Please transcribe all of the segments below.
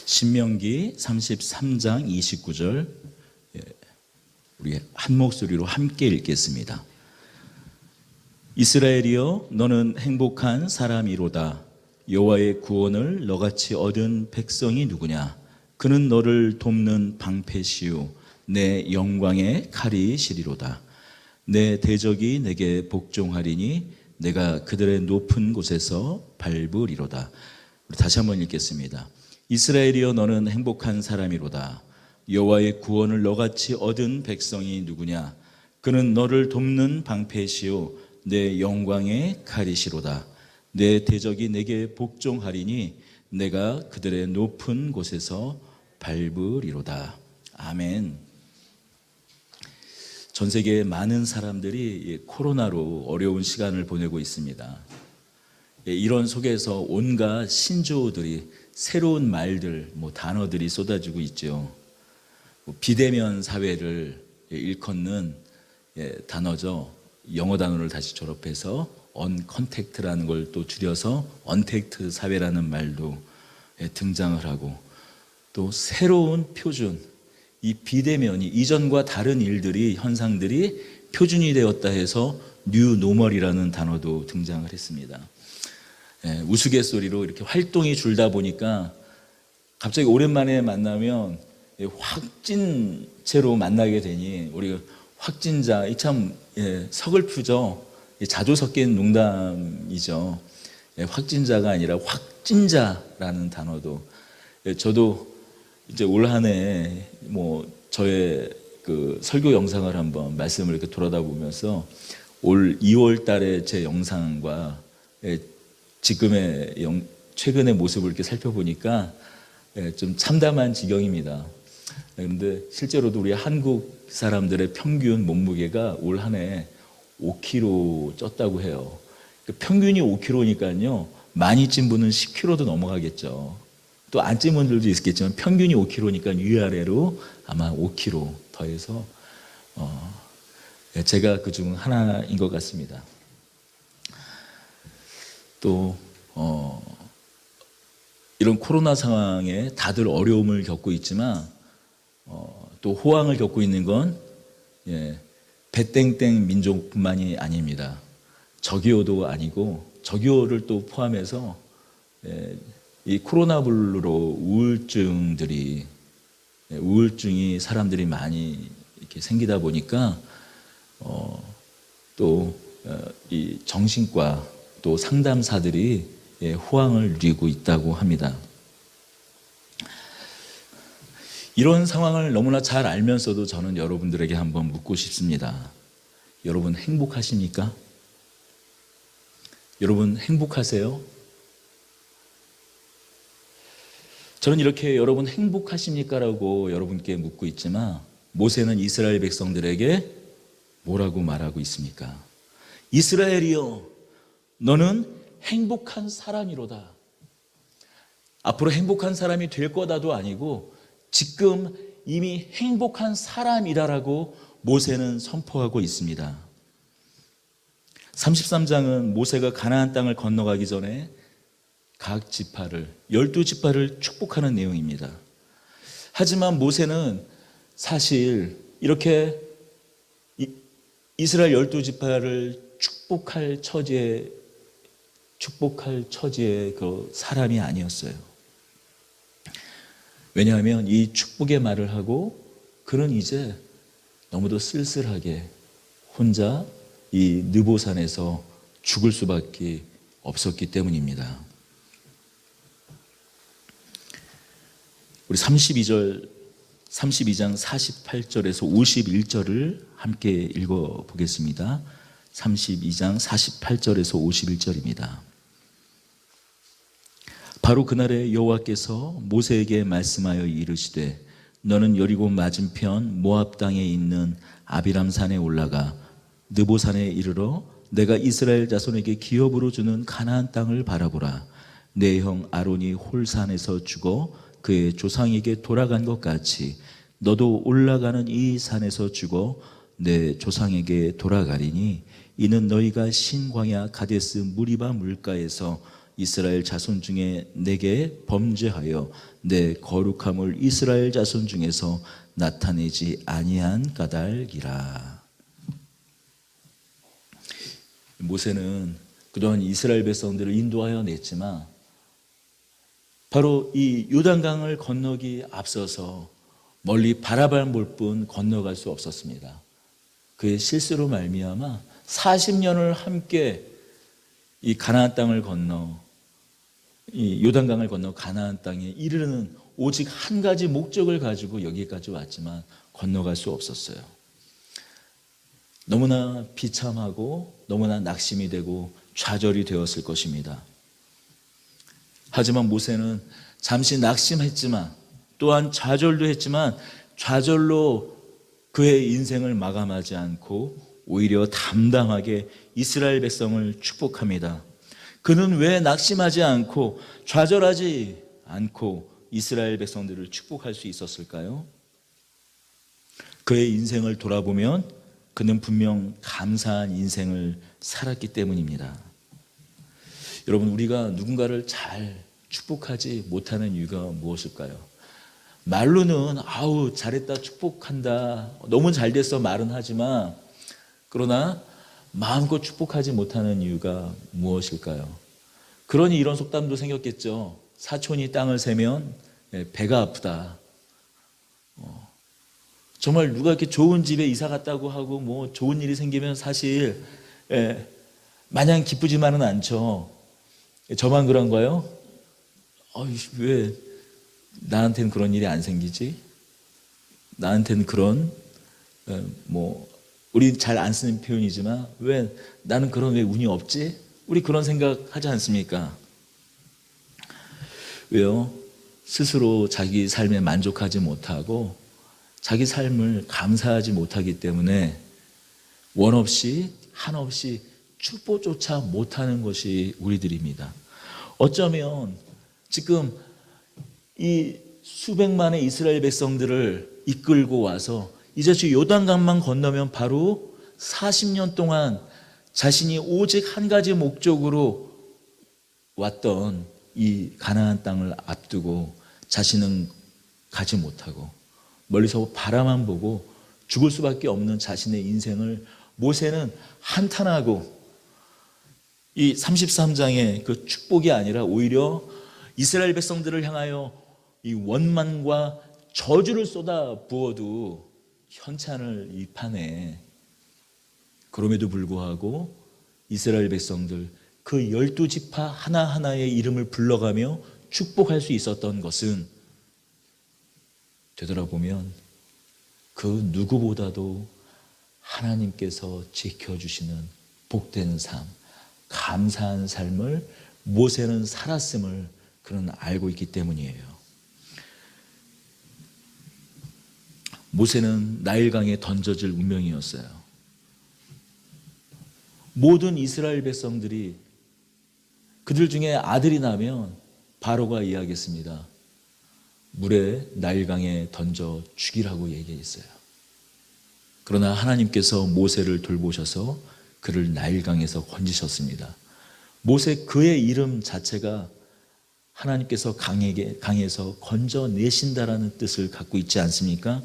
신명기 33장 29절 우리 한 목소리로 함께 읽겠습니다. 이스라엘이여 너는 행복한 사람이로다. 여호와의 구원을 너같이 얻은 백성이 누구냐? 그는 너를 돕는 방패시요 내 영광의 칼이 시리로다. 내 대적이 내게 복종하리니 내가 그들의 높은 곳에서 밟으리로다. 우리 다시 한번 읽겠습니다. 이스라엘이여 너는 행복한 사람이로다. 여호와의 구원을 너같이 얻은 백성이 누구냐? 그는 너를 돕는 방패시요 내 영광의 칼이시로다. 내 대적이 내게 복종하리니 내가 그들의 높은 곳에서 밟으리로다. 아멘. 전 세계의 많은 사람들이 코로나로 어려운 시간을 보내고 있습니다. 이런 속에서 온갖 신조어들이, 새로운 말들, 단어들이 쏟아지고 있죠. 비대면 사회를 일컫는 단어죠. 영어 단어를 다시 졸업해서 언컨택트라는 걸 또 줄여서 언택트 사회라는 말도 등장을 하고, 또 새로운 표준, 이 비대면이 이전과 다른 일들이, 현상들이 표준이 되었다 해서 뉴 노멀이라는 단어도 등장을 했습니다. 우스갯소리로 이렇게 활동이 줄다 보니까 갑자기 오랜만에 만나면 확진체로 만나게 되니 우리가 확진자, 참 서글프죠. 자주 섞인 농담이죠. 확진자가 아니라 확진자라는 단어도. 저도 이제 올 한 해 저의 그 설교 영상을 한번 말씀을 이렇게 돌아다 보면서 올 2월 달에 제 영상과 지금의 최근의 모습을 이렇게 살펴보니까 좀 참담한 지경입니다. 그런데 실제로도 우리 한국 사람들의 평균 몸무게가 올 한 해 5kg 쪘다고 해요. 평균이 5kg니까요. 많이 찐 분은 10kg도 넘어가겠죠. 또 안 찐 분들도 있겠지만 평균이 5kg니까 위아래로 아마 5kg 더해서 제가 그중 하나인 것 같습니다. 또 이런 코로나 상황에 다들 어려움을 겪고 있지만 또 호황을 겪고 있는 건 배땡땡 민족뿐만이 아닙니다. 저기요도 아니고, 저기요를 또 포함해서 이 코로나블루로 우울증이 사람들이 많이 이렇게 생기다 보니까 또 이 정신과 또 상담사들이 호황을 누리고 있다고 합니다. 이런 상황을 너무나 잘 알면서도 저는 여러분들에게 한번 묻고 싶습니다. 여러분 행복하십니까? 여러분 행복하세요? 저는 이렇게 여러분 행복하십니까? 라고 여러분께 묻고 있지만, 모세는 이스라엘 백성들에게 뭐라고 말하고 있습니까? 이스라엘이여 너는 행복한 사람이로다. 앞으로 행복한 사람이 될 거다도 아니고 지금 이미 행복한 사람이다라고 모세는 선포하고 있습니다. 33장은 모세가 가나안 땅을 건너가기 전에 각 지파를, 12지파를 축복하는 내용입니다. 하지만 모세는 사실 이렇게 이스라엘 12지파를 축복할 처지의 그 사람이 아니었어요. 왜냐하면 이 축복의 말을 하고 그는 이제 너무도 쓸쓸하게 혼자 이 느보산에서 죽을 수밖에 없었기 때문입니다. 우리 32장 48절에서 51절을 함께 읽어보겠습니다. 32장 48절에서 51절입니다. 바로 그날에 여호와께서 모세에게 말씀하여 이르시되 너는 여리고 맞은편 모압 땅에 있는 아비람산에 올라가 느보산에 이르러 내가 이스라엘 자손에게 기업으로 주는 가나안 땅을 바라보라. 내 형 아론이 홀산에서 죽어 그의 조상에게 돌아간 것 같이 너도 올라가는 이 산에서 죽어 내 조상에게 돌아가리니 이는 너희가 신광야 가데스 무리바 물가에서 이스라엘 자손 중에 내게 범죄하여 내 거룩함을 이스라엘 자손 중에서 나타내지 아니한 까닭이라. 모세는 그동안 이스라엘 백성들을 인도하여 냈지만 바로 이 요단강을 건너기 앞서서 멀리 바라볼 뿐 건너갈 수 없었습니다. 그의 실수로 말미암아 40년을 함께 이 가나안 땅을 건너 이 요단강을 건너 가나안 땅에 이르는 오직 한 가지 목적을 가지고 여기까지 왔지만 건너갈 수 없었어요. 너무나 비참하고 너무나 낙심이 되고 좌절이 되었을 것입니다. 하지만 모세는 잠시 낙심했지만 또한 좌절도 했지만 좌절로 그의 인생을 마감하지 않고 오히려 담담하게 이스라엘 백성을 축복합니다. 그는 왜 낙심하지 않고 좌절하지 않고 이스라엘 백성들을 축복할 수 있었을까요? 그의 인생을 돌아보면 그는 분명 감사한 인생을 살았기 때문입니다. 여러분, 우리가 누군가를 잘 축복하지 못하는 이유가 무엇일까요? 말로는 아우 잘했다 축복한다 너무 잘 됐어 말은 하지만 그러나 마음껏 축복하지 못하는 이유가 무엇일까요? 그러니 이런 속담도 생겼겠죠. 사촌이 땅을 세면 배가 아프다. 정말 누가 이렇게 좋은 집에 이사 갔다고 하고 뭐 좋은 일이 생기면 사실 마냥 기쁘지만은 않죠. 저만 그런가요? 왜 나한테는 그런 일이 안 생기지? 나한테는 그런 우리 잘 안 쓰는 표현이지만 왜 나는 그런 왜 운이 없지? 우리 그런 생각 하지 않습니까? 왜요? 스스로 자기 삶에 만족하지 못하고 자기 삶을 감사하지 못하기 때문에 원 없이 한없이 축복조차 못하는 것이 우리들입니다. 어쩌면 지금 이 수백만의 이스라엘 백성들을 이끌고 와서 이제 저 요단강만 건너면 바로 40년 동안 자신이 오직 한 가지 목적으로 왔던 이 가나안 땅을 앞두고 자신은 가지 못하고 멀리서 바라만 보고 죽을 수밖에 없는 자신의 인생을 모세는 한탄하고 이 33장의 그 축복이 아니라 오히려 이스라엘 백성들을 향하여 이 원망과 저주를 쏟아 부어도 현찬을 이 판에 그럼에도 불구하고 이스라엘 백성들 그 12지파 하나하나의 이름을 불러가며 축복할 수 있었던 것은 되돌아보면 그 누구보다도 하나님께서 지켜주시는 복된 삶, 감사한 삶을 모세는 살았음을 그는 알고 있기 때문이에요. 모세는 나일강에 던져질 운명이었어요. 모든 이스라엘 백성들이 그들 중에 아들이 나면 바로가 이야기했습니다. 물에 나일강에 던져 죽이라고 얘기했어요. 그러나 하나님께서 모세를 돌보셔서 그를 나일강에서 건지셨습니다. 모세 그의 이름 자체가 하나님께서 강에서 건져내신다라는 뜻을 갖고 있지 않습니까?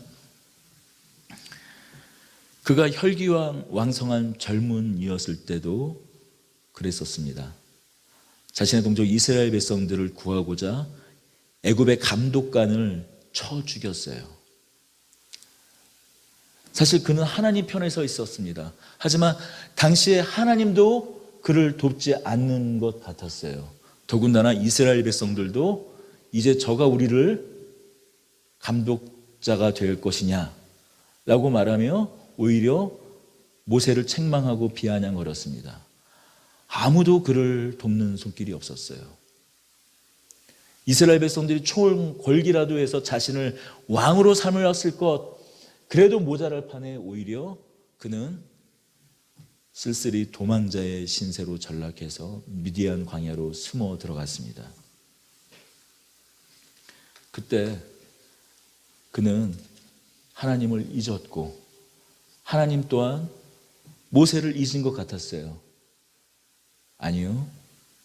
그가 혈기왕성한 젊은이였을 때도 그랬었습니다. 자신의 동족 이스라엘 백성들을 구하고자 애굽의 감독관을 쳐 죽였어요. 사실 그는 하나님 편에 서 있었습니다. 하지만 당시에 하나님도 그를 돕지 않는 것 같았어요. 더군다나 이스라엘 백성들도 이제 저가 우리를 감독자가 될 것이냐 라고 말하며 오히려 모세를 책망하고 비아냥거렸습니다. 아무도 그를 돕는 손길이 없었어요. 이스라엘 백성들이 총 걸기라도 해서 자신을 왕으로 삼으렸을 것, 그래도 모자랄 판에 오히려 그는 쓸쓸히 도망자의 신세로 전락해서 미디안 광야로 숨어 들어갔습니다. 그때 그는 하나님을 잊었고 하나님 또한 모세를 잊은 것 같았어요. 아니요.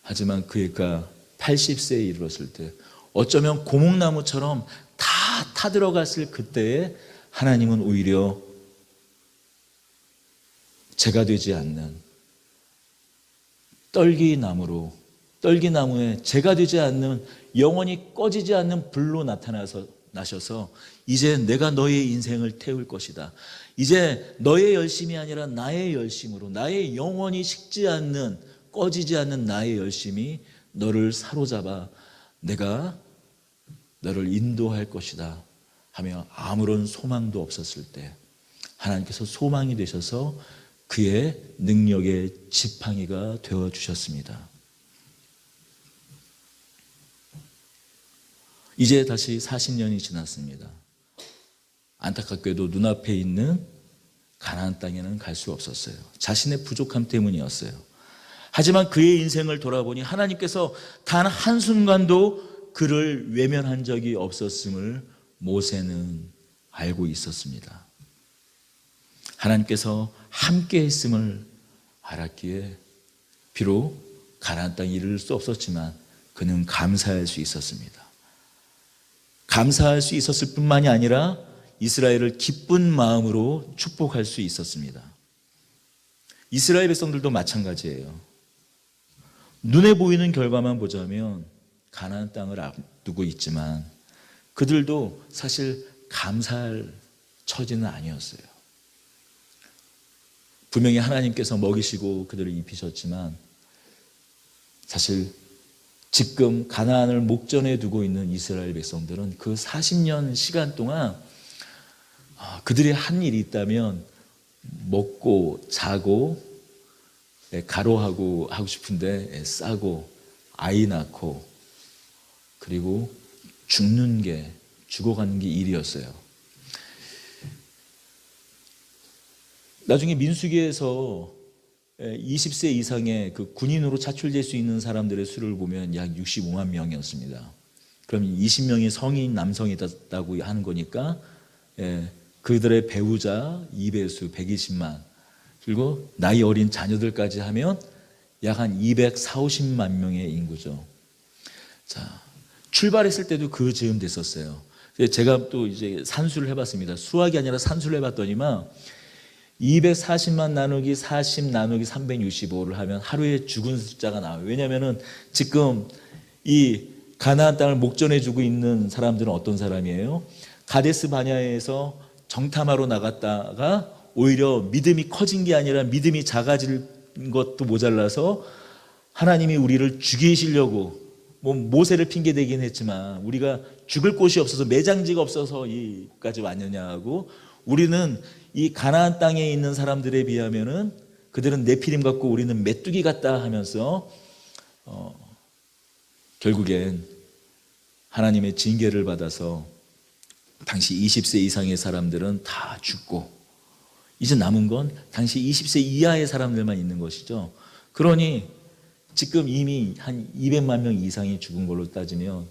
하지만 그가 80세에 이르렀을 때 어쩌면 고목나무처럼 다 타들어갔을 그때에 하나님은 오히려 재가 되지 않는 떨기나무에 재가 되지 않는 영원히 꺼지지 않는 불로 나셔서 이제 내가 너의 인생을 태울 것이다. 이제 너의 열심이 아니라 나의 열심으로, 나의 영원히 식지 않는, 꺼지지 않는 나의 열심이 너를 사로잡아 내가 너를 인도할 것이다 하며 아무런 소망도 없었을 때 하나님께서 소망이 되셔서 그의 능력의 지팡이가 되어주셨습니다. 이제 다시 40년이 지났습니다. 안타깝게도 눈앞에 있는 가나안 땅에는 갈 수 없었어요. 자신의 부족함 때문이었어요. 하지만 그의 인생을 돌아보니 하나님께서 단 한순간도 그를 외면한 적이 없었음을 모세는 알고 있었습니다. 하나님께서 함께 했음을 알았기에 비록 가나안 땅에 이를 수 없었지만 그는 감사할 수 있었습니다. 감사할 수 있었을 뿐만이 아니라 이스라엘을 기쁜 마음으로 축복할 수 있었습니다. 이스라엘 백성들도 마찬가지예요. 눈에 보이는 결과만 보자면 가나안 땅을 앞두고 있지만 그들도 사실 감사할 처지는 아니었어요. 분명히 하나님께서 먹이시고 그들을 입히셨지만 사실 지금 가나안을 목전에 두고 있는 이스라엘 백성들은 그 40년 시간 동안 그들이 한 일이 있다면 먹고 자고 가로하고 하고 싶은데 싸고 아이 낳고 그리고 죽어가는 게 일이었어요. 나중에 민수기에서 20세 이상의 그 군인으로 차출될 수 있는 사람들의 수를 보면 약 65만 명이었습니다. 그럼 20명이 성인 남성이었다고 하는 거니까 그들의 배우자 2배수 120만 그리고 나이 어린 자녀들까지 하면 약 한 240~50만 명의 인구죠. 자, 출발했을 때도 그 즈음 됐었어요. 제가 또 이제 산수를 해봤습니다. 수학이 아니라 산수를 해봤더니만 240만 나누기 40 나누기 365를 하면 하루에 죽은 숫자가 나와요. 왜냐하면 지금 이 가나안 땅을 목전에 두고 있는 사람들은 어떤 사람이에요? 가데스 바냐에서 정탐하러 나갔다가 오히려 믿음이 커진 게 아니라 믿음이 작아질 것도 모자라서 하나님이 우리를 죽이시려고 모세를 핑계대긴 했지만 우리가 죽을 곳이 없어서 매장지가 없어서 여기까지 왔느냐고 우리는 이 가나안 땅에 있는 사람들에 비하면은 그들은 네피림 같고 우리는 메뚜기 같다 하면서 결국엔 하나님의 징계를 받아서 당시 20세 이상의 사람들은 다 죽고 이제 남은 건 당시 20세 이하의 사람들만 있는 것이죠. 그러니 지금 이미 한 200만 명 이상이 죽은 걸로 따지면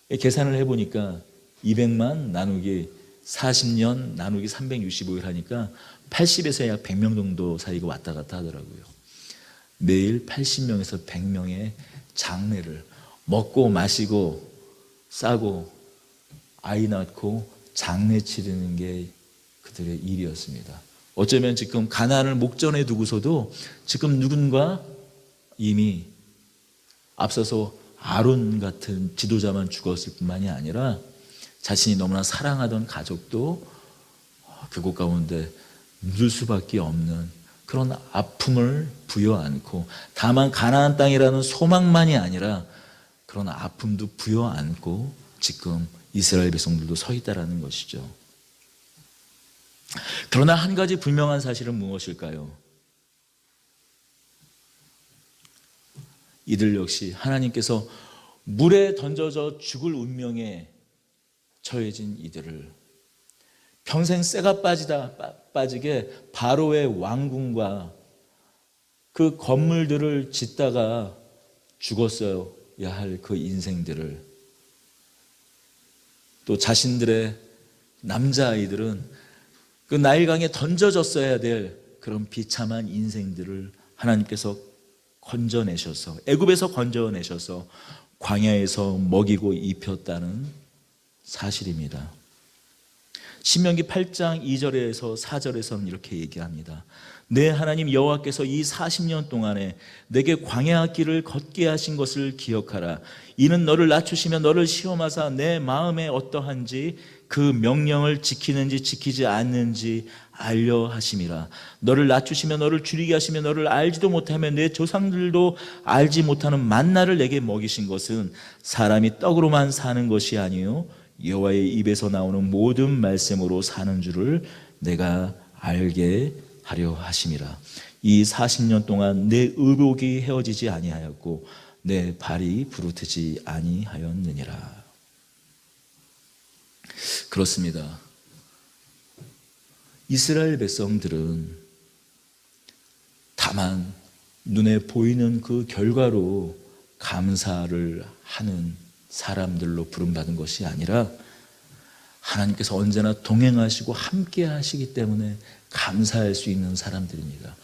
계산을 해보니까 200만 나누기 40년 나누기 365일 하니까 80에서 약 100명 정도 사이가 왔다 갔다 하더라고요. 매일 80명에서 100명의 장례를 먹고 마시고 싸고 아이 낳고 장례 치르는 게 그들의 일이었습니다. 어쩌면 지금 가나안을 목전에 두고서도 지금 누군가 이미 앞서서 아론 같은 지도자만 죽었을 뿐만이 아니라 자신이 너무나 사랑하던 가족도 그곳 가운데 묻을 수밖에 없는 그런 아픔을 부여안고 다만 가나안 땅이라는 소망만이 아니라 그런 아픔도 부여안고 지금 이스라엘 백성들도 서 있다라는 것이죠. 그러나 한 가지 분명한 사실은 무엇일까요? 이들 역시 하나님께서 물에 던져져 죽을 운명에 처해진 이들을 평생 쇠가 빠지게 바로의 왕궁과 그 건물들을 짓다가 죽었어야 할 그 인생들을 또 자신들의 남자아이들은 그 나일강에 던져졌어야 될 그런 비참한 인생들을 하나님께서 건져내셔서, 애굽에서 건져내셔서 광야에서 먹이고 입혔다는 사실입니다. 신명기 8장 2절에서 4절에서는 이렇게 얘기합니다. 내 하나님 여호와께서 이 40년 동안에 내게 광야 길을 걷게 하신 것을 기억하라. 이는 너를 낮추시며 너를 시험하사 내 마음에 어떠한지 그 명령을 지키는지 지키지 않는지 알려 하심이라. 너를 낮추시며 너를 줄이게 하시며 너를 알지도 못하며 내 조상들도 알지 못하는 만나를 내게 먹이신 것은 사람이 떡으로만 사는 것이 아니요 여호와의 입에서 나오는 모든 말씀으로 사는 줄을 내가 알게 하려 하심이라. 이 40년 동안 내 의복이 헤어지지 아니하였고 내 발이 부르트지 아니하였느니라. 그렇습니다. 이스라엘 백성들은 다만 눈에 보이는 그 결과로 감사를 하는 사람들로 부름받은 것이 아니라 하나님께서 언제나 동행하시고 함께 하시기 때문에 감사할 수 있는 사람들입니다.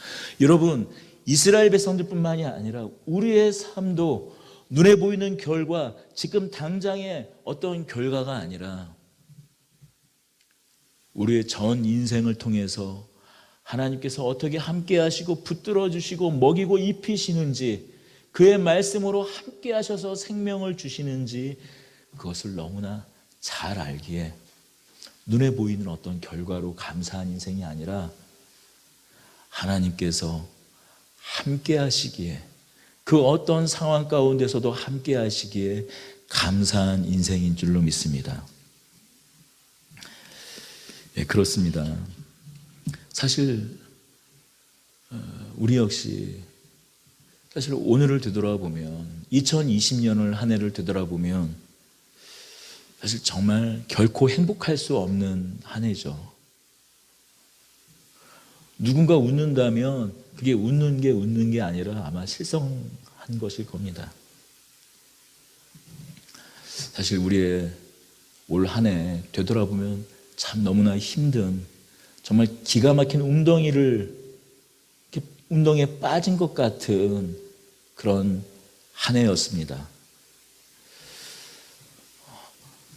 여러분, 이스라엘 백성들뿐만이 아니라 우리의 삶도 눈에 보이는 결과, 지금 당장의 어떤 결과가 아니라 우리의 전 인생을 통해서 하나님께서 어떻게 함께 하시고 붙들어 주시고 먹이고 입히시는지, 그의 말씀으로 함께 하셔서 생명을 주시는지 그것을 너무나 잘 알기에 눈에 보이는 어떤 결과로 감사한 인생이 아니라 하나님께서 함께 하시기에, 그 어떤 상황 가운데서도 함께 하시기에 감사한 인생인 줄로 믿습니다. 예, 그렇습니다. 사실 우리 역시 사실 오늘을 되돌아보면, 2020년을 한 해를 되돌아보면 사실 정말 결코 행복할 수 없는 한 해죠. 누군가 웃는다면 그게 웃는 게 아니라 아마 실성한 것일 겁니다. 사실 우리의 올 한 해 되돌아보면 참 너무나 힘든, 정말 기가 막힌 운동에 빠진 것 같은 그런 한 해였습니다.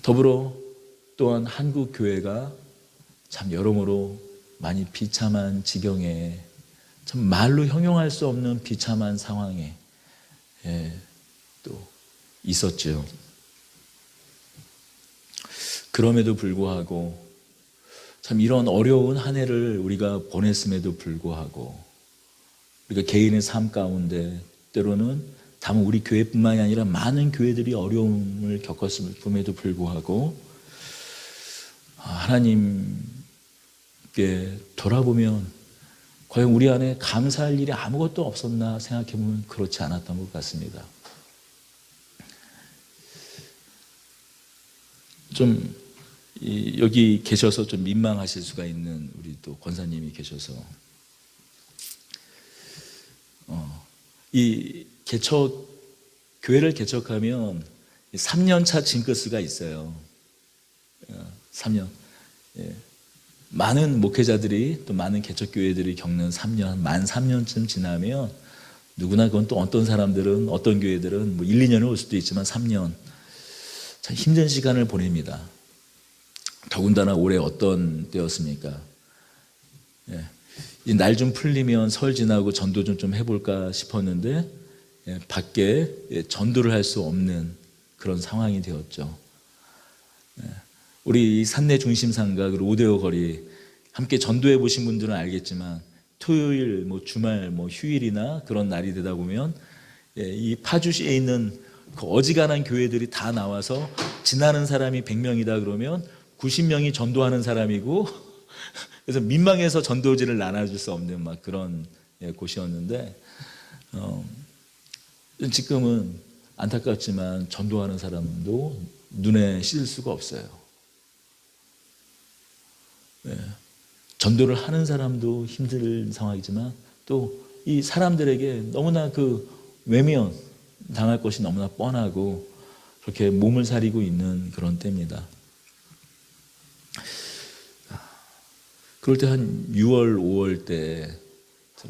더불어 또한 한국 교회가 참 여러모로 많이 비참한 지경에, 참 말로 형용할 수 없는 비참한 상황에 또 있었죠. 그럼에도 불구하고 참 이런 어려운 한 해를 우리가 보냈음에도 불구하고 우리가 개인의 삶 가운데 때로는 다만 우리 교회뿐만이 아니라 많은 교회들이 어려움을 겪었음에도 불구하고 하나님께 돌아보면 과연 우리 안에 감사할 일이 아무것도 없었나 생각해보면 그렇지 않았던 것 같습니다. 좀 여기 계셔서 좀 민망하실 수가 있는 우리 또 권사님이 계셔서 이 교회를 개척하면 3년차 징크스가 있어요. 3년. 많은 목회자들이 또 많은 개척교회들이 겪는 3년, 만 3년쯤 지나면 누구나, 그건 또 어떤 사람들은, 어떤 교회들은 뭐 1, 2년을 올 수도 있지만 3년 참 힘든 시간을 보냅니다. 더군다나 올해 어떤 때였습니까? 이 날 좀 풀리면 설 지나고 전도 좀 해볼까 싶었는데 밖에 전도를 할 수 없는 그런 상황이 되었죠. 우리 산내 중심상가 로데오 거리 함께 전도해 보신 분들은 알겠지만 토요일, 주말, 휴일이나 그런 날이 되다 보면 이 파주시에 있는 그 어지간한 교회들이 다 나와서 지나는 사람이 100명이다 그러면 90명이 전도하는 사람이고, 그래서 민망해서 전도지를 나눠줄 수 없는 막 그런 곳이었는데 지금은 안타깝지만 전도하는 사람도 눈에 씻을 수가 없어요. 전도를 하는 사람도 힘든 상황이지만 또 이 사람들에게 너무나 그 외면 당할 것이 너무나 뻔하고 그렇게 몸을 사리고 있는 그런 때입니다. 그럴 때 한 6월, 5월 때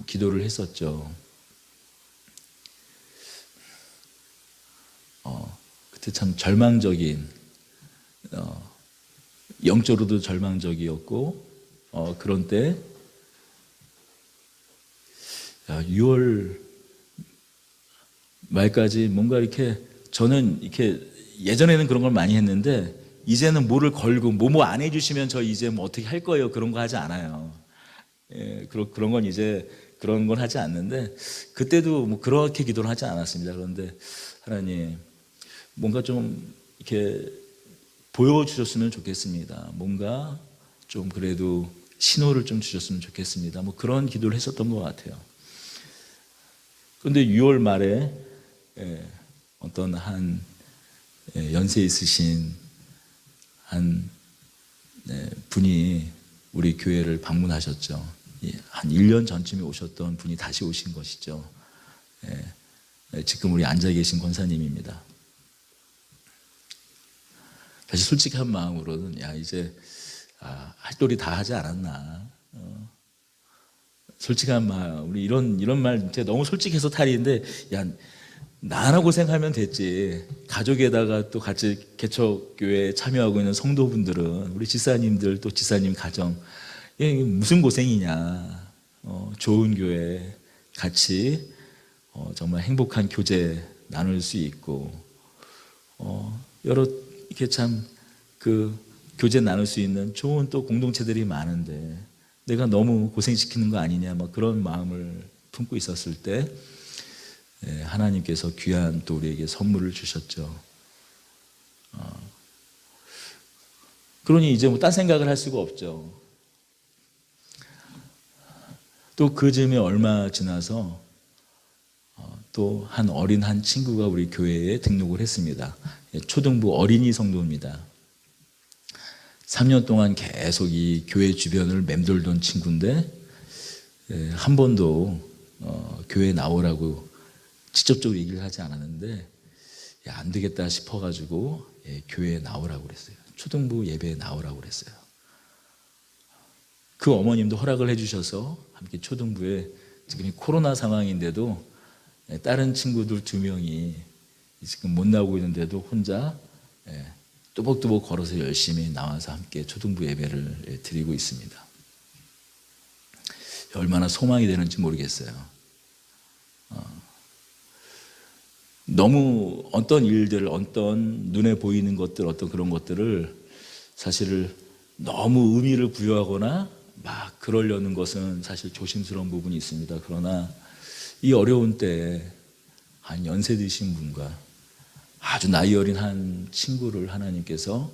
기도를 했었죠. 그때 참 절망적인, 영적으로도 절망적이었고, 그런 때 6월 말까지 뭔가 이렇게, 저는 이렇게 예전에는 그런 걸 많이 했는데 이제는 뭐를 걸고 뭐 안 해주시면 저 이제 뭐 어떻게 할 거예요, 그런 거 하지 않아요. 그런 건 이제 그런 건 하지 않는데, 그때도 뭐 그렇게 기도를 하지 않았습니다. 그런데 하나님, 뭔가 좀 이렇게 보여주셨으면 좋겠습니다. 뭔가 좀 그래도 신호를 좀 주셨으면 좋겠습니다. 뭐 그런 기도를 했었던 것 같아요. 그런데 6월 말에 어떤 한 연세 있으신 한 분이 우리 교회를 방문하셨죠. 한 1년 전쯤에 오셨던 분이 다시 오신 것이죠. 지금 우리 앉아 계신 권사님입니다. 사실 솔직한 마음으로는 이제 할 도리 다 하지 않았나. 솔직한 마음, 우리 이런 말 제가 너무 솔직해서 탈인데, 나 하나 고생하면 됐지. 가족에다가 또 같이 개척교회에 참여하고 있는 성도분들은, 우리 지사님들, 또 지사님 가정, 이게 무슨 고생이냐. 좋은 교회 같이 정말 행복한 교제 나눌 수 있고, 여러 이렇게 참 그 교제 나눌 수 있는 좋은 또 공동체들이 많은데 내가 너무 고생시키는 거 아니냐, 막 그런 마음을 품고 있었을 때 하나님께서 귀한 또 우리에게 선물을 주셨죠. 그러니 이제 뭐 딴 생각을 할 수가 없죠. 또 그 즈음에 얼마 지나서 또 한 친구가 우리 교회에 등록을 했습니다. 초등부 어린이 성도입니다. 3년 동안 계속 이 교회 주변을 맴돌던 친구인데 한 번도 교회에 나오라고 직접적으로 얘기를 하지 않았는데, 안 되겠다 싶어가지고 교회에 나오라고 그랬어요. 초등부 예배에 나오라고 그랬어요. 그 어머님도 허락을 해주셔서 함께 초등부에, 지금 이 코로나 상황인데도 다른 친구들 2명이 지금 못 나오고 있는데도 혼자 뚜벅뚜벅 걸어서 열심히 나와서 함께 초등부 예배를 드리고 있습니다. 얼마나 소망이 되는지 모르겠어요. 너무 어떤 일들, 어떤 눈에 보이는 것들, 어떤 그런 것들을 사실 너무 의미를 부여하거나 막 그러려는 것은 사실 조심스러운 부분이 있습니다. 그러나 이 어려운 때에 한 연세 드신 분과 아주 나이 어린 한 친구를 하나님께서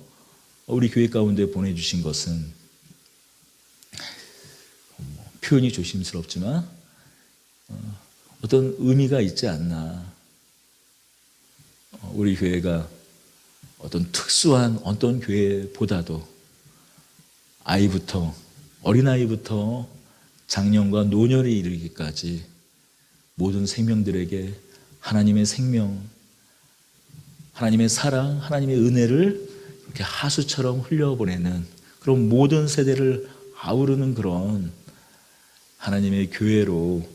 우리 교회 가운데 보내주신 것은, 표현이 조심스럽지만 어떤 의미가 있지 않나. 우리 교회가 어떤 특수한 어떤 교회보다도 어린아이부터 장년과 노년에 이르기까지 모든 생명들에게 하나님의 생명, 하나님의 사랑, 하나님의 은혜를 이렇게 하수처럼 흘려보내는 그런 모든 세대를 아우르는 그런 하나님의 교회로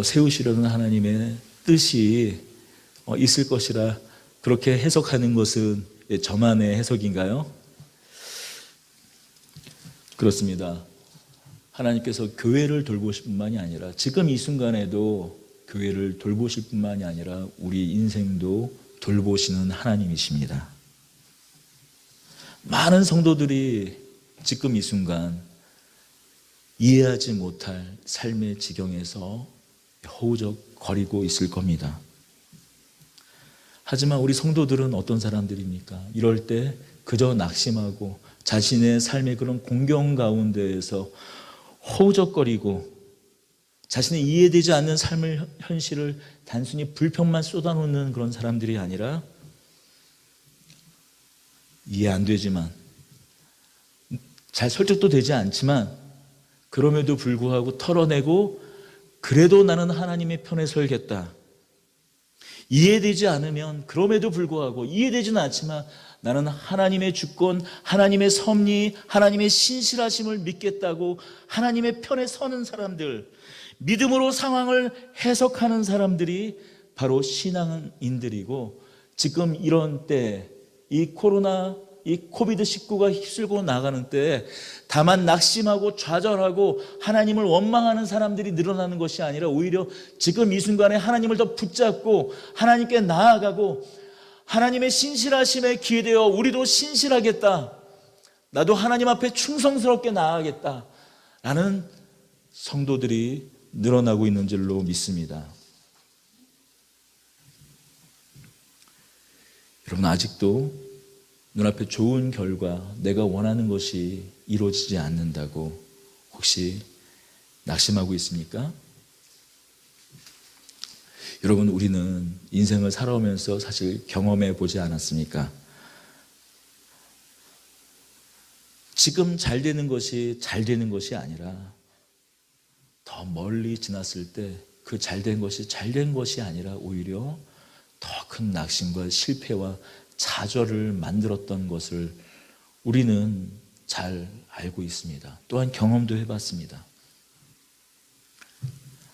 세우시려는 하나님의 뜻이 있을 것이라, 그렇게 해석하는 것은 저만의 해석인가요? 그렇습니다. 하나님께서 교회를 돌보실 뿐만이 아니라 지금 이 순간에도 교회를 돌보실 뿐만이 아니라 우리 인생도 돌보시는 하나님이십니다. 많은 성도들이 지금 이 순간 이해하지 못할 삶의 지경에서 허우적거리고 있을 겁니다. 하지만 우리 성도들은 어떤 사람들입니까? 이럴 때 그저 낙심하고 자신의 삶의 그런 공경 가운데에서 허우적거리고 자신의 이해되지 않는 삶의 현실을 단순히 불평만 쏟아놓는 그런 사람들이 아니라, 이해 안 되지만, 잘 설득도 되지 않지만 그럼에도 불구하고 털어내고, 그래도 나는 하나님의 편에 설겠다. 이해되지 않으면 그럼에도 불구하고, 이해되지는 않지만 나는 하나님의 주권, 하나님의 섭리, 하나님의 신실하심을 믿겠다고 하나님의 편에 서는 사람들, 믿음으로 상황을 해석하는 사람들이 바로 신앙인들이고, 지금 이런 때, 이 코로나, 이 코비드19가 휩쓸고 나가는 때 다만 낙심하고 좌절하고 하나님을 원망하는 사람들이 늘어나는 것이 아니라 오히려 지금 이 순간에 하나님을 더 붙잡고 하나님께 나아가고 하나님의 신실하심에 기회되어 우리도 신실하겠다, 나도 하나님 앞에 충성스럽게 나아가겠다 라는 성도들이 늘어나고 있는 줄로 믿습니다. 여러분, 아직도 눈앞에 좋은 결과, 내가 원하는 것이 이루어지지 않는다고 혹시 낙심하고 있습니까? 여러분, 우리는 인생을 살아오면서 사실 경험해 보지 않았습니까? 지금 잘 되는 것이 잘 되는 것이 아니라 더 멀리 지났을 때 그 잘 된 것이 잘 된 것이 아니라 오히려 더 큰 낙심과 실패와 좌절을 만들었던 것을 우리는 잘 알고 있습니다. 또한 경험도 해봤습니다.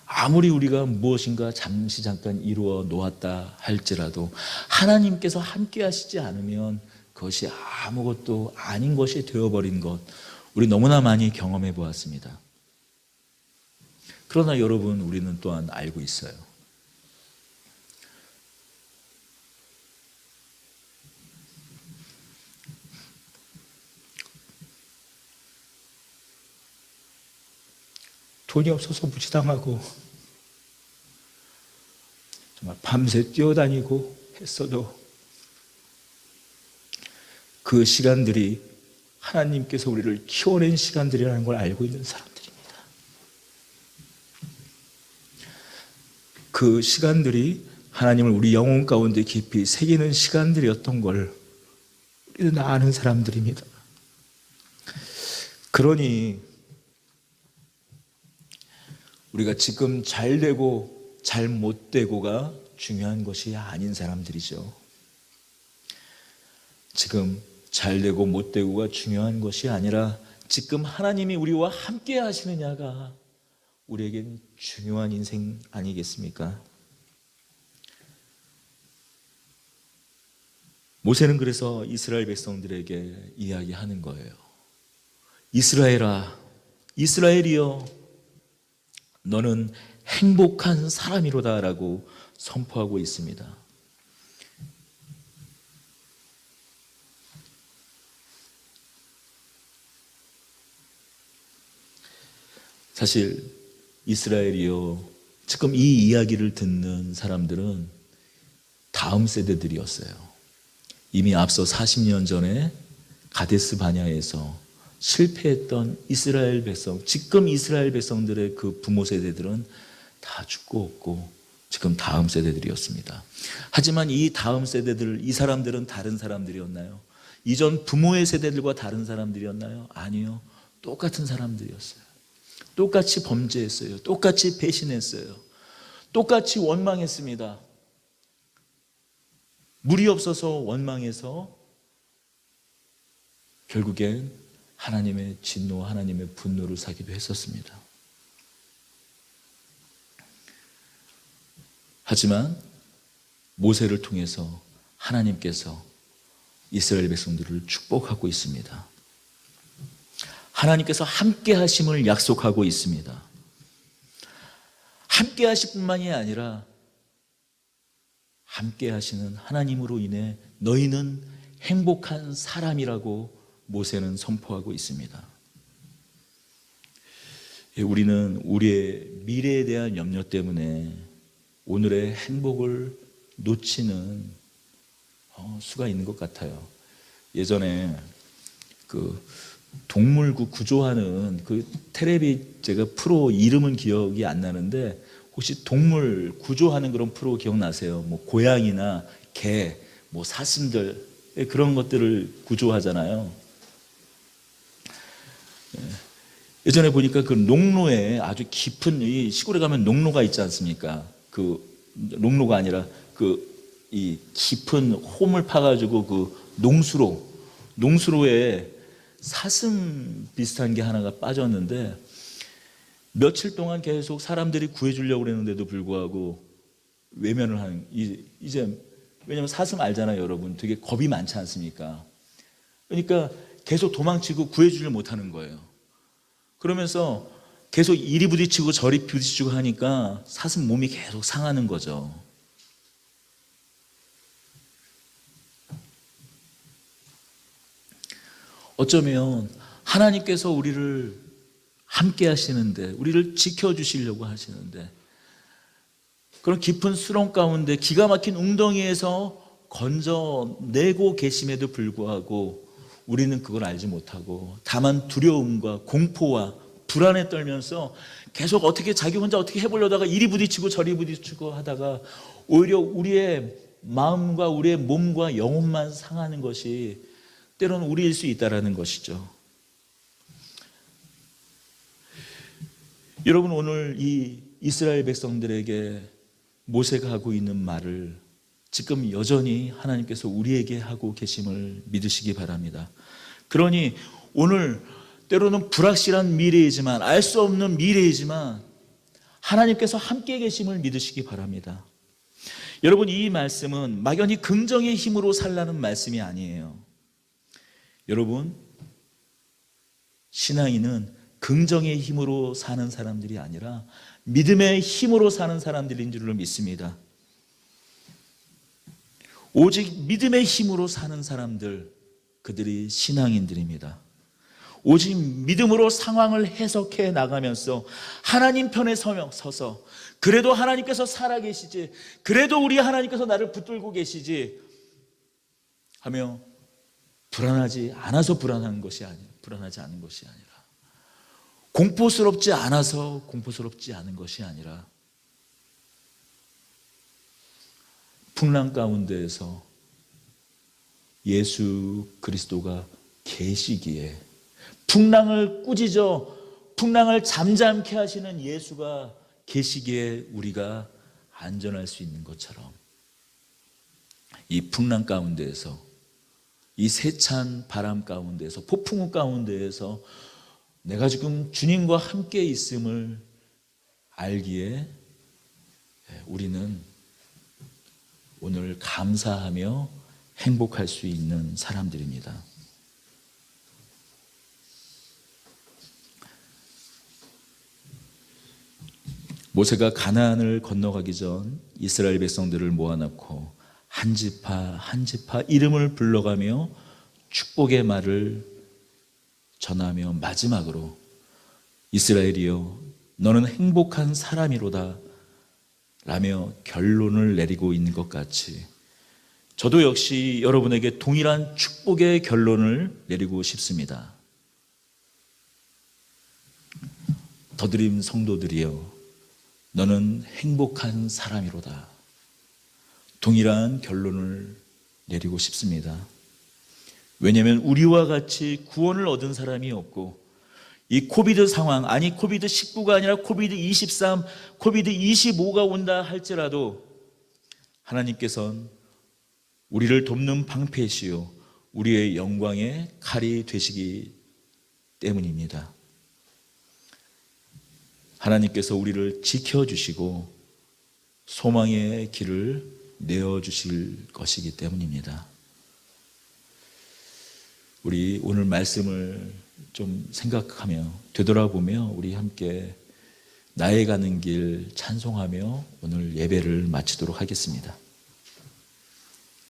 아무리 우리가 무엇인가 잠깐 이루어 놓았다 할지라도 하나님께서 함께 하시지 않으면 그것이 아무것도 아닌 것이 되어버린 것, 우리 너무나 많이 경험해 보았습니다. 그러나 여러분, 우리는 또한 알고 있어요. 돈이 없어서 무시당하고 정말 밤새 뛰어다니고 했어도 그 시간들이 하나님께서 우리를 키워낸 시간들이라는 걸 알고 있는 사람들입니다. 그 시간들이 하나님을 우리 영혼 가운데 깊이 새기는 시간들이었던 걸 우리는 아는 사람들입니다. 그러니 우리가 지금 잘 되고 잘 못 되고가 중요한 것이 아닌 사람들이죠. 지금 잘 되고 못 되고가 중요한 것이 아니라 지금 하나님이 우리와 함께 하시느냐가 우리에겐 중요한 인생 아니겠습니까? 모세는 그래서 이스라엘 백성들에게 이야기하는 거예요. 이스라엘아, 이스라엘이여, 너는 행복한 사람이로다 라고 선포하고 있습니다. 사실 이스라엘이요, 지금 이 이야기를 듣는 사람들은 다음 세대들이었어요. 이미 앞서 40년 전에 가데스 바냐에서 실패했던 이스라엘 백성, 지금 이스라엘 백성들의 그 부모 세대들은 다 죽고 없고 지금 다음 세대들이었습니다. 하지만 이 다음 세대들, 이 사람들은 다른 사람들이었나요? 이전 부모의 세대들과 다른 사람들이었나요? 아니요. 똑같은 사람들이었어요. 똑같이 범죄했어요. 똑같이 배신했어요. 똑같이 원망했습니다. 물이 없어서 원망해서 결국엔 하나님의 진노, 하나님의 분노를 사기도 했었습니다. 하지만 모세를 통해서 하나님께서 이스라엘 백성들을 축복하고 있습니다. 하나님께서 함께 하심을 약속하고 있습니다. 함께 하실 뿐만이 아니라 함께 하시는 하나님으로 인해 너희는 행복한 사람이라고 모세는 선포하고 있습니다. 우리는 우리의 미래에 대한 염려 때문에 오늘의 행복을 놓치는 수가 있는 것 같아요. 예전에 그 동물구 구조하는 그 텔레비, 제가 프로 이름은 기억이 안 나는데 혹시 동물 구조하는 그런 프로 기억나세요? 뭐 고양이나 개, 뭐 사슴들 그런 것들을 구조하잖아요. 예전에 보니까 그 농로에 아주 깊은, 이 시골에 가면 농로가 있지 않습니까? 그 농로가 아니라 이 깊은 홈을 파가지고 그 농수로에 사슴 비슷한 게 하나가 빠졌는데 며칠 동안 계속 사람들이 구해주려고 그랬는데도 불구하고 외면을 하는, 이제 왜냐하면 사슴 알잖아요, 여러분. 되게 겁이 많지 않습니까? 그러니까 계속 도망치고 구해주질 못하는 거예요. 그러면서 계속 이리 부딪히고 저리 부딪히고 하니까 사슴 몸이 계속 상하는 거죠. 어쩌면 하나님께서 우리를 함께 하시는데, 우리를 지켜주시려고 하시는데, 그런 깊은 수렁 가운데 기가 막힌 웅덩이에서 건져내고 계심에도 불구하고 우리는 그걸 알지 못하고 다만 두려움과 공포와 불안에 떨면서 계속 자기 혼자 어떻게 해보려다가 이리 부딪히고 저리 부딪히고 하다가 오히려 우리의 마음과 우리의 몸과 영혼만 상하는 것이 때로는 우리일 수 있다는 것이죠. 여러분, 오늘 이 이스라엘 백성들에게 모세가 하고 있는 말을 지금 여전히 하나님께서 우리에게 하고 계심을 믿으시기 바랍니다. 그러니 오늘 때로는 불확실한 미래이지만, 알 수 없는 미래이지만 하나님께서 함께 계심을 믿으시기 바랍니다. 여러분, 이 말씀은 막연히 긍정의 힘으로 살라는 말씀이 아니에요. 여러분, 신앙인은 긍정의 힘으로 사는 사람들이 아니라 믿음의 힘으로 사는 사람들인 줄로 믿습니다. 오직 믿음의 힘으로 사는 사람들, 그들이 신앙인들입니다. 오직 믿음으로 상황을 해석해 나가면서 하나님 편에 서서, 그래도 하나님께서 살아계시지, 그래도 우리 하나님께서 나를 붙들고 계시지 하며 불안하지 않아서 불안한 것이 아니라, 불안하지 않은 것이 아니라, 공포스럽지 않아서 공포스럽지 않은 것이 아니라, 풍랑 가운데에서 예수 그리스도가 계시기에, 풍랑을 꾸짖어 풍랑을 잠잠케 하시는 예수가 계시기에 우리가 안전할 수 있는 것처럼, 이 풍랑 가운데에서, 이 세찬 바람 가운데에서, 폭풍우 가운데에서 내가 지금 주님과 함께 있음을 알기에 우리는 오늘 감사하며 행복할 수 있는 사람들입니다. 모세가 가나안을 건너가기 전 이스라엘 백성들을 모아놓고 한 지파 한 지파 이름을 불러가며 축복의 말을 전하며 마지막으로 이스라엘이여 너는 행복한 사람이로다 라며 결론을 내리고 있는 것 같이 저도 역시 여러분에게 동일한 축복의 결론을 내리고 싶습니다. 더드림 성도들이여 너는 행복한 사람이로다. 동일한 결론을 내리고 싶습니다. 왜냐하면 우리와 같이 구원을 얻은 사람이 없고 이 코비드 상황, 아니 코비드19가 아니라 코비드23, 코비드25가 온다 할지라도 하나님께서는 우리를 돕는 방패시요 우리의 영광의 칼이 되시기 때문입니다. 하나님께서 우리를 지켜주시고 소망의 길을 내어주실 것이기 때문입니다. 우리 오늘 말씀을 좀 생각하며 되돌아보며 우리 함께 나의 가는 길 찬송하며 오늘 예배를 마치도록 하겠습니다.